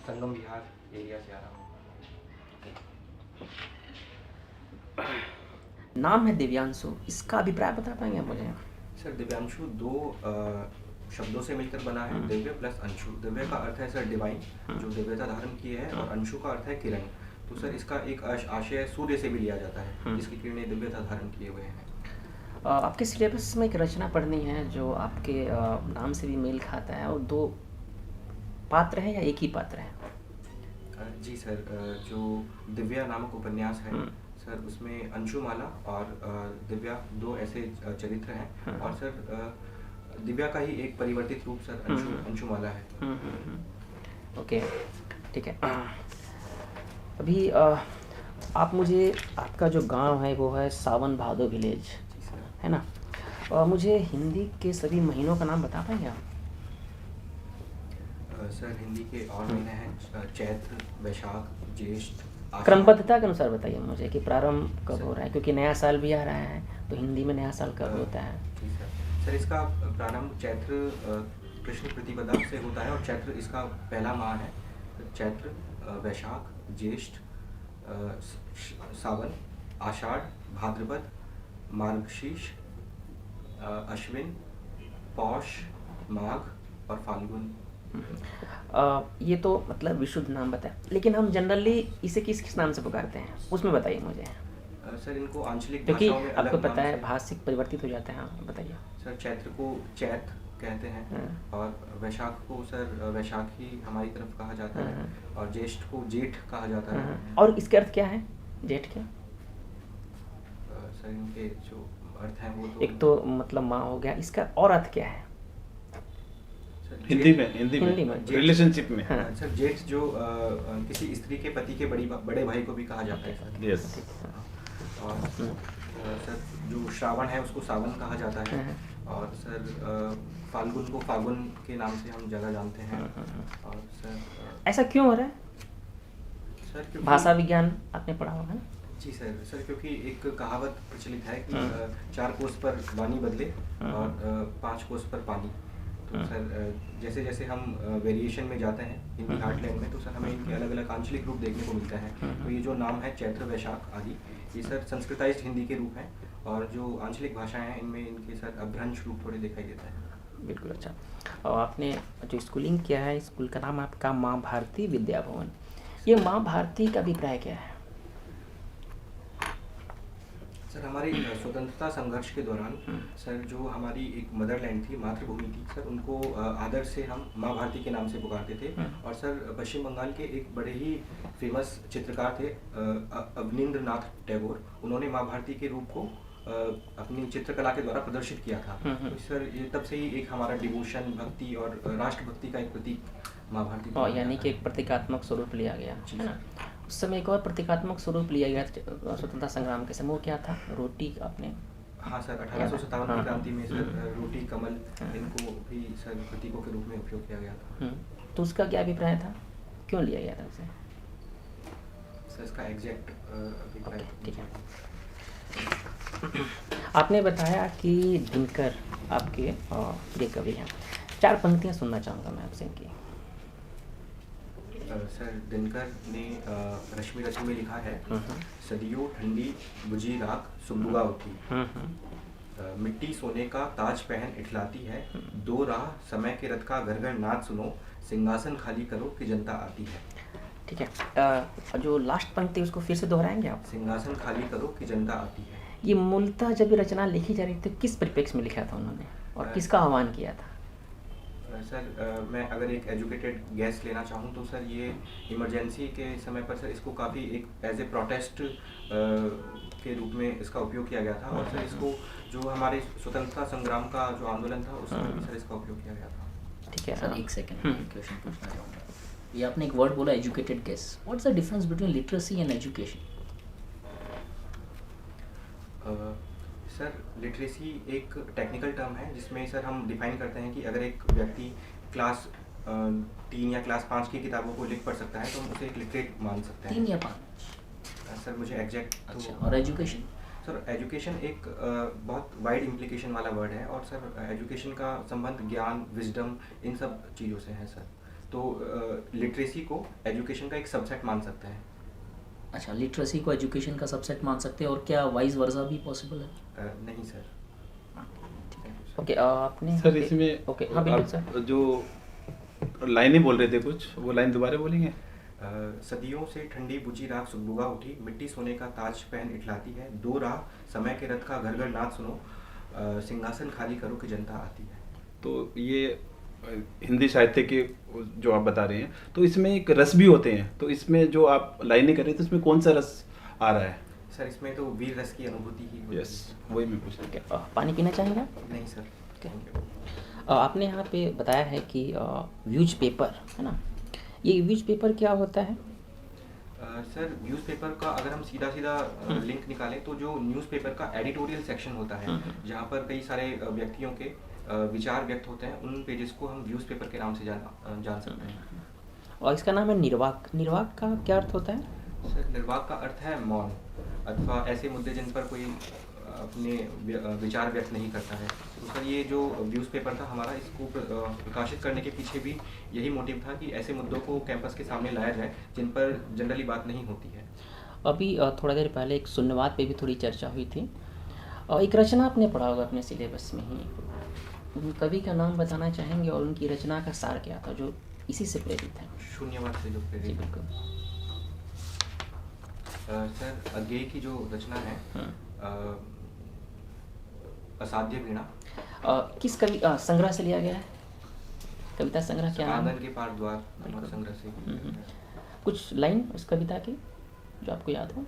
संगम विहार एरिया से आ रहा हूँ।
नाम है दिव्यांशु, इसका अभिप्राय बता पाएंगे आप मुझे?
सर दिव्यांशु 2 शब्दों से मिलकर बना है, दिव्य प्लस अंशु। दिव्य का अर्थ है सर डिवाइन, जो दिव्यता धारण किए है, और अंशु का अर्थ है किरण। तो सर इसका एक आशय सूर्य से भी लिया जाता है, जिसकी किरणें दिव्यता धारण किए हुए हैं।
आपके सिलेबस में एक रचना पढ़नी है जो आपके नाम से भी मेल खाता है, और 2 पात्र है या एक ही पात्र है?
जी सर, जो दिव्या नामक उपन्यास है सर, उसमें अंशुमाला और दिव्या 2 ऐसे चरित्र हैं, और सर दिव्या का ही एक परिवर्तित रूप सर अंशुमाला है।
ओके, ठीक है। अभी आप मुझे, आपका जो गांव है वो है सावन भादो विलेज,
जी सर।
है ना? और मुझे हिंदी के सभी महीनों का नाम बता पाएंगे आप?
सर हिंदी के और महीने हैं चैत्र, वैशाख, ज्येष्ठ, आषाढ़।
क्रमबद्धता के अनुसार बताइए मुझे कि प्रारंभ कब हो रहा है, क्योंकि नया साल भी आ रहा है, तो हिंदी में नया साल कब होता है?
जी सर। सर इसका प्रारंभ चैत्र कृष्ण प्रतिपदा से होता है, और चैत्र इसका पहला माह है। चैत्र, वैशाख, ज्येष्ठ, सावन, आषाढ़, भाद्रपद, मार्गशीर्ष, अश्विन, पौष, माघ और फाल्गुन।
ये तो मतलब विशुद्ध नाम बताए, लेकिन हम जनरली इसे किस किस नाम से पुकारते हैं, उसमें बताइए मुझे।
सर इनको आंचलिक
क्योंकि
भाषाओं में
आपको
अलग
पता
नाम
है
से-
भाषिक परिवर्तित हो जाते हैं। हाँ बताइए।
सर चैत्र को चैत कहते हैं, और वैशाख को सर वैशाखी हमारी तरफ कहा जाता है, और ज्येष्ठ को जेठ कहा जाता है।
और इसके अर्थ क्या है, जेठ के?
सर इनके जो अर्थ हैं वो तो
एक तो मतलब माँ हो गया, इसका और अर्थ क्या है?
सर,
हिंदी
जेठ-
में रिलेशनशिप में।
सर जेठ जो किसी स्त्री के पति के बड़े भाई को भी कहा जाता है।
यस।
और सर जो श्रावण है उसको सावन कहा जाता है, और सर फाल्गुन को फागुन के नाम से हम ज़्यादा जानते हैं। और सर
ऐसा क्यों हो रहा है?
सर क्योंकि
भाषा विज्ञान आपने पढ़ा होगा ना?
जी सर क्योंकि एक कहावत प्रचलित है कि 4 कोस पर वाणी बदले और 5 कोस पर पानी। तो सर जैसे जैसे हम वेरिएशन में जाते हैं हिंदी हार्टलैंड में, तो सर हमें इनके अलग अलग आंचलिक रूप देखने को मिलता है। तो ये जो नाम है चैत्र, वैशाख आदि, ये सर संस्कृताइज्ड हिंदी के रूप हैं, और जो आंचलिक भाषाएं हैं इनमें इनके सर अभ्रंश रूप थोड़े दिखाई देता है।
बिल्कुल। अच्छा, और आपने जो स्कूलिंग किया है, स्कूल का नाम आपका माँ भारती विद्या भवन। ये माँ भारती का अभिप्राय क्या है?
सर हमारे स्वतंत्रता संघर्ष के दौरान सर जो हमारी एक मदरलैंड थी, मातृभूमि थी सर, उनको आदर से हम माँ भारती के नाम से पुकारते थे। और सर पश्चिम बंगाल के एक बड़े ही फेमस चित्रकार थे अवनींद्र नाथ टैगोर, उन्होंने माँ भारती के रूप को अपनी चित्रकला के द्वारा प्रदर्शित किया था। तो सर ये तब से ही एक हमारा डिवोशन, भक्ति और राष्ट्रभक्ति का एक प्रतीक माँ भारती।
और यानी कि एक प्रतीकात्मक स्वरूप लिया गया, है ना? उस समय एक और प्रतीकात्मक स्वरूप लिया गया स्वतंत्रता संग्राम के समय, वो क्या था? रोटी आपने?
हाँ सर 1857 की क्रांति में सर रोटी, कमल, इनको भी सर प्रतीकों के रूप में उपयोग किया गया था।
तो उसका क्या अभिप्राय था, क्यों लिया गया था उसे?
सर इसका एग्जैक्ट अभिप्राय
ठीक है। आपने बताया कि दिनकर आपके प्रिय कवि हैं। 4 पंक्तियां सुनना चाहूँगा मैं आपसे इनकी।
सर दिनकर ने रश्मि रचना में लिखा है, सदियों ठंडी बुझी राख सुबुगा उठी, मिट्टी सोने का ताज पहन इठलाती है, 2 राह समय के रथ का घर घर नाद सुनो, सिंहासन खाली करो कि जनता आती है।
ठीक है। जो लास्ट पंक्ति उसको फिर से दोहराएंगे आप?
सिंहासन खाली करो कि जनता आती है।
ये मूलतः जब ये रचना लिखी जा रही थी किस परिप्रेक्ष्य में लिखा था उन्होंने?
और किसका आह्वान किया था?
सर मैं अगर एक एजुकेटेड गैस लेना चाहूँ तो सर ये इमरजेंसी के समय पर सर इसको काफ़ी एक एज ए प्रोटेस्ट के रूप में इसका उपयोग किया गया था, और सर इसको जो हमारे स्वतंत्रता संग्राम का जो आंदोलन था उसमें भी सर इसका उपयोग किया गया था।
ठीक है
सर एक सेकंड एक क्वेश्चन पूछना चाहूँगा। ये आपने एक वर्ड बोला educated guess, what's the difference between literacy and education?
Sir literacy एक टेक्निकल टर्म है जिसमें सर हम डिफाइन करते हैं कि अगर एक व्यक्ति क्लास 3 या क्लास 5 की किताबों को लिख पढ़ सकता है तो हम उसे एक लिटरेट मान सकते हैं।
3 या 5?
सर मुझे एग्जैक्ट
अच्छा, और एजुकेशन?
सर एजुकेशन एक बहुत वाइड इम्प्लीकेशन वाला वर्ड है, और सर एजुकेशन का संबंध ज्ञान, विजडम इन सब चीज़ों से है सर। तो लिटरेसी को एजुकेशन का एक सबसेट मान सकते हैं।
अच्छा, लिटरेसी को एजुकेशन का सबसेट मान सकते हैं, और क्या वाइस वर्सा भी पॉसिबल है?
नहीं सर।
ओके आपने
सर इसमें
ओके हाँ बिल्कुल सर।
आप जो लाइनें बोल रहे थे कुछ, वो लाइन दोबारा बोलेंगे?
सदियों से ठंडी बुझी राख सुबुगा उठी, मिट्टी सोने का ताज पहन इठलाती है, दो राह समय के रथ का घर घर नाच सुनो, सिंहासन खाली करो कि जनता आती है।
तो ये हिंदी साहित्य के जो आप बता रहे हैं, तो इसमें एक रस भी होते हैं, तो इसमें जो आप लाइनें कर रहे थे उसमें कौन सा रस आ रहा है?
सर इसमें तो वीर रस की अनुभूति ही होती है।
यस, वही मैं पूछ रहा था।
पानी पीना चाहेंगे आप?
नहीं सर।
Okay. आपने यहाँ पे बताया है कि न्यूज पेपर है ना, ये न्यूज पेपर क्या होता है?
सर न्यूज़पेपर का अगर हम सीधा सीधा लिंक निकालें तो जो न्यूज़पेपर का एडिटोरियल सेक्शन होता है जहाँ पर कई सारे व्यक्तियों के विचार व्यक्त होते हैं, उन पेजेस को हम न्यूज़पेपर के नाम से जान सकते हैं।
और इसका नाम है निर्वाक। निर्वाक का क्या अर्थ होता है?
सर निर्वाक का अर्थ है मौन अथवा ऐसे मुद्दे जिन पर कोई अपने विचार व्यक्त नहीं करता है। तो सर ये जो न्यूज़पेपर था हमारा, इसको प्रकाशित करने के पीछे भी यही मोटिव था कि ऐसे मुद्दों को कैंपस के सामने लाया जाए जिन पर जनरली बात नहीं होती है।
अभी थोड़ा देर पहले एक शून्यवाद पे भी थोड़ी चर्चा हुई थी, और एक रचना आपने पढ़ा होगा अपने सिलेबस में ही, उन कवि का नाम बताना चाहेंगे और उनकी रचना का सार क्या था जो इसी से प्रेरित है?
शून्यवाद से जो
जी
प्रेरित।
बिल्कुल।
सर अज्ञेय की जो रचना है असाध्य वीणा,
किस कवि संग्रह से लिया गया है? कविता संग्रह क्या नाम है?
आंगन के पार द्वार नामक संग्रह से।
कुछ लाइन उस कविता की जो आपको याद हो?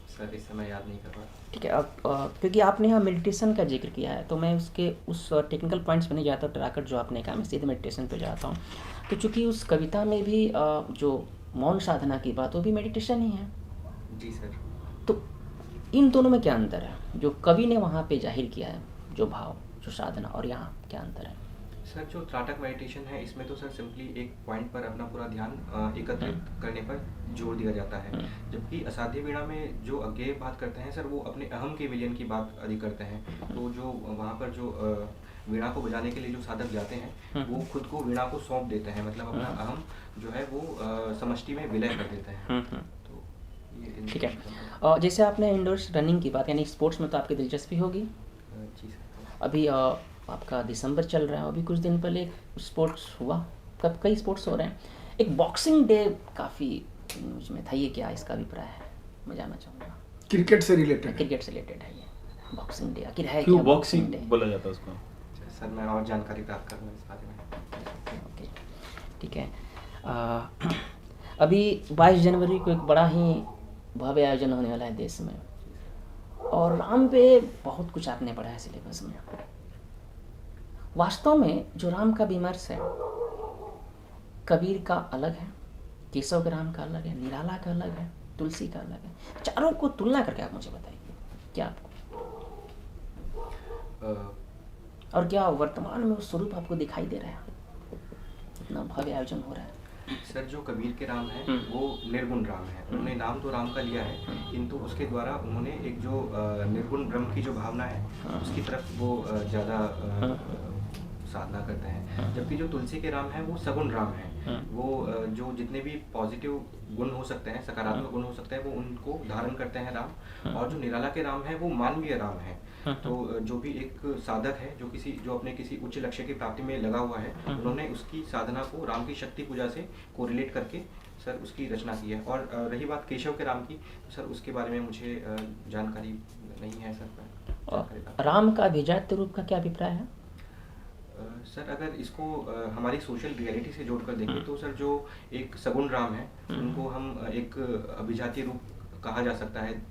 सर इस समय याद नहीं कर रहा।
ठीक है, अब क्योंकि आपने यहाँ मेडिटेशन का जिक्र किया है तो मैं उसके उस टेक्निकल पॉइंट्स पे नहीं जाता, टराकर जो आपने कहा मैं सीधे मेडिटेशन पे जाता हूँ। तो चूँकि उस कविता में भी जो मौन साधना की बात वो भी मेडिटेशन ही है।
जी सर।
तो इन दोनों में क्या अंतर है जो कवि ने वहाँ पे जाहिर किया है, जो भाव, जो साधना, और यहाँ क्या अंतर है?
सर जो त्राटक मेडिटेशन है इसमें तो सर सिंपली एक पॉइंट पर अपना पूरा ध्यान एकत्रित करने पर जोर दिया जाता है, जबकि असाध्य वीणा में जो अज्ञेय बात करते हैं सर वो अपने अहम के विलयन की बात अधिक करते हैं। तो जो वहाँ पर जो वीणा को बजाने के लिए जो साधक जाते हैं वो खुद को वीणा को सौंप देते हैं, मतलब अपना अहम जो है वो समष्टि में विलय कर देते हैं। तो ये
ठीक है, और जैसे आपने इंडोर्स रनिंग की बात, यानी स्पोर्ट्स में तो आपकी दिलचस्पी होगी।
जी सर।
अभी आपका दिसंबर चल रहा है, अभी कुछ दिन पहले स्पोर्ट्स हुआ, कब कई स्पोर्ट्स हो रहे हैं, एक बॉक्सिंग डे काफ़ी न्यूज में था, ये क्या इसका अभिप्राय है? मैं जानना चाहूँगा।
क्रिकेट से रिलेटेड?
क्रिकेट से रिलेटेड है ये बॉक्सिंग डे, आखिर है
क्यों
क्या
बॉक्सिंग
डे?
बोला जाता है उसको?
सर मैं और जानकारी प्राप्त करूँगा इस बारे में।
ओके ठीक है। अभी 22 जनवरी को एक बड़ा ही भव्य आयोजन होने वाला है देश में, और राम पे बहुत कुछ आपने पढ़ा है सिलेबस में। वास्तव में जो राम का विमर्श है, कबीर का अलग है, केशव के राम का अलग है, निराला का अलग है, तुलसी का अलग है, चारों को तुलना करके आप मुझे बताइए क्या आपको और क्या वर्तमान में वो स्वरूप आपको दिखाई दे रहा है? इतना भव्य आयोजन हो रहा है।
सर जो कबीर के राम है वो निर्गुण राम है, उन्होंने नाम तो राम का लिया है किंतु उसके द्वारा उन्होंने एक जो निर्गुण ब्रह्म की जो भावना है उसकी तरफ वो ज़्यादा साधना करते हैं, जबकि जो तुलसी के राम है वो सगुण राम है, वो जो जितने भी पॉजिटिव गुण हो सकते हैं, सकारात्मक गुण हो सकते हैं, वो उनको धारण करते हैं राम। और जो निराला के राम है वो मानवीय राम है। तो जो भी एक साधक है जो अपने किसी उच्च लक्ष्य की प्राप्ति में लगा हुआ है, उन्होंने उसकी साधना को राम की शक्ति पूजा से कोरिलेट करके सर उसकी रचना की है। और रही बात केशव के राम की, तो सर उसके बारे में मुझे जानकारी नहीं है सर। मैं
राम का अभिजात्य रूप का क्या अभिप्राय है?
सर अगर इसको हमारी सोशल रियलिटी से जोड़कर देखें तो सर जो एक सगुण राम है उनको हम एक अभिजातीय रूप कहा जा सकता है।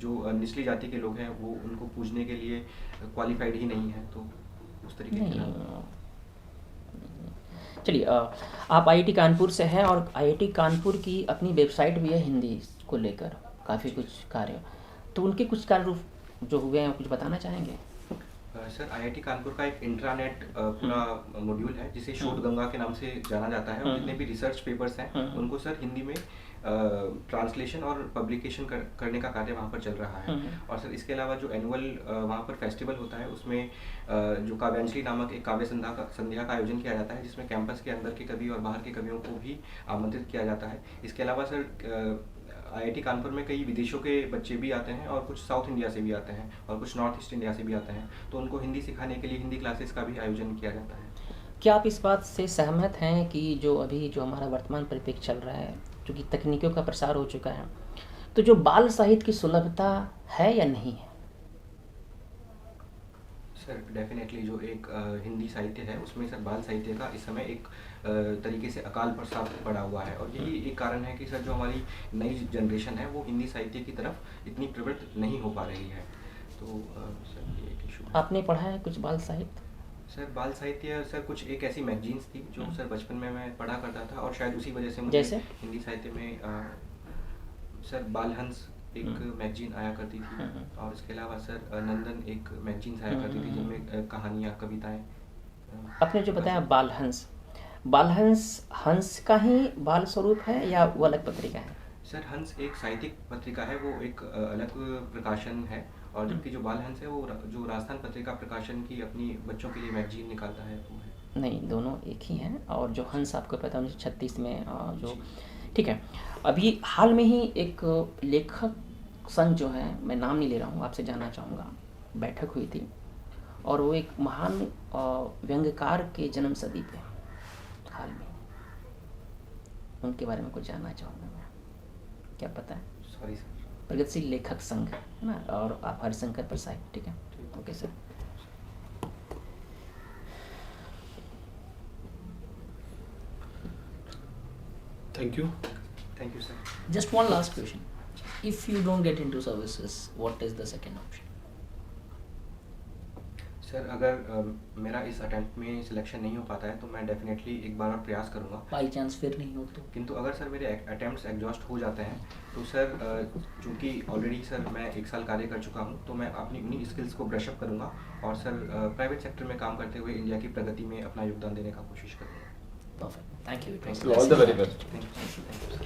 जो निचली जाति के लोग हैं वो उनको पूजने के लिए क्वालिफाइड ही नहीं है, तो उस तरीके के नाम।
चलिए, आप आईआईटी कानपुर से हैं और आईआईटी कानपुर की अपनी वेबसाइट भी है हिंदी को लेकर, काफ़ी कुछ कार्य, तो उनके कुछ कार्य रूप जो हुए हैं कुछ बताना चाहेंगे?
सर आईआईटी कानपुर का एक इंट्रानेट पूरा मॉड्यूल है जिसे शोध गंगा के नाम से जाना जाता है, और जितने भी रिसर्च पेपर्स हैं उनको सर हिंदी में ट्रांसलेशन और पब्लिकेशन करने का कार्य वहाँ पर चल रहा है। और सर इसके अलावा जो एनुअल वहाँ पर फेस्टिवल होता है उसमें जो काव्यांजलि नामक एक काव्य संध्या का आयोजन किया जाता है, जिसमें कैंपस के अंदर के कवि और बाहर के कवियों को भी आमंत्रित किया जाता है। इसके अलावा सर आईआईटी कानपुर में कई विदेशों के बच्चे भी आते हैं और कुछ साउथ इंडिया से भी आते हैं और कुछ नॉर्थ ईस्ट इंडिया से भी आते हैं, तो उनको हिंदी सिखाने के लिए हिंदी क्लासेस का भी आयोजन किया जाता है।
क्या आप इस बात से सहमत हैं कि जो अभी जो हमारा वर्तमान परिप्रेक्ष्य चल रहा है, चूँकि तकनीकों का प्रसार हो चुका है, तो जो बाल साहित्य की सुलभता है या नहीं है?
सर डेफिनेटली जो एक हिंदी साहित्य है उसमें सर बाल साहित्य का इस समय एक तरीके से अकाल प्रसाद पड़ा हुआ है, और यही एक कारण है कि सर जो हमारी नई जनरेशन है वो हिंदी साहित्य की तरफ इतनी प्रवृत्त नहीं हो पा रही है। तो सर ये एक इशू।
आपने पढ़ा है कुछ बाल साहित्य?
सर बाल साहित्य सर कुछ एक ऐसी मैगजीन्स थी जो सर बचपन में मैं पढ़ा करता था, और शायद उसी वजह से मुझे
जैसे?
हिंदी साहित्य में सर बालहंस एक मैगजीन आया करती थी, और इसके अलावा सर नंदन एक मैगजीन आया करती थी जिनमें कहानियाँ, कविताएं।
आपने जो बताया बालहंस, बालहंस हंस का ही बाल स्वरूप है या वो अलग पत्रिका है?
सर हंस एक साहित्यिक पत्रिका है, वो एक अलग प्रकाशन है, और जबकि जो बालहंस है वो जो राजस्थान पत्रिका प्रकाशन की अपनी बच्चों के लिए मैगजीन निकालता है वो है।
नहीं, दोनों एक ही हैं। और जो हंस आपको पता है 1936 में जो, ठीक है। अभी हाल में ही एक लेखक संघ जो है, मैं नाम नहीं ले रहा हूँ, आपसे जानना चाहूँगा, बैठक हुई थी और वो एक महान व्यंग्यकार के जन्म सदी पे हाल में, उनके बारे में कुछ जानना चाहूँगा मैं। क्या पता है?
Sorry sir.
प्रगतिशील लेखक संघ है ना, और आप हरिशंकर प्रसाद, ठीक है, okay sir.
Thank you.
Thank you sir.
Just one last question. If you don't get into services, what is the second option?
Sir अगर मेरा इस अटेम्प्ट में सिलेक्शन नहीं हो पाता है तो मैं डेफिनेटली एक बार और प्रयास करूंगा।
बाई चांस फिर नहीं हो तो?
किंतु अगर सर मेरे अटेम्प्ट्स एग्जॉस्ट हो जाते हैं तो सर चूँकि ऑलरेडी सर मैं 1 साल कार्य कर चुका हूं, तो मैं अपनी उन्हीं स्किल्स को ब्रश अप करूंगा और सर प्राइवेट सेक्टर में काम करते हुए इंडिया की प्रगति में अपना योगदान देने का कोशिश करूँगा।
Perfect. Thank you. It was
Thank you.
All the very best.
Thank you.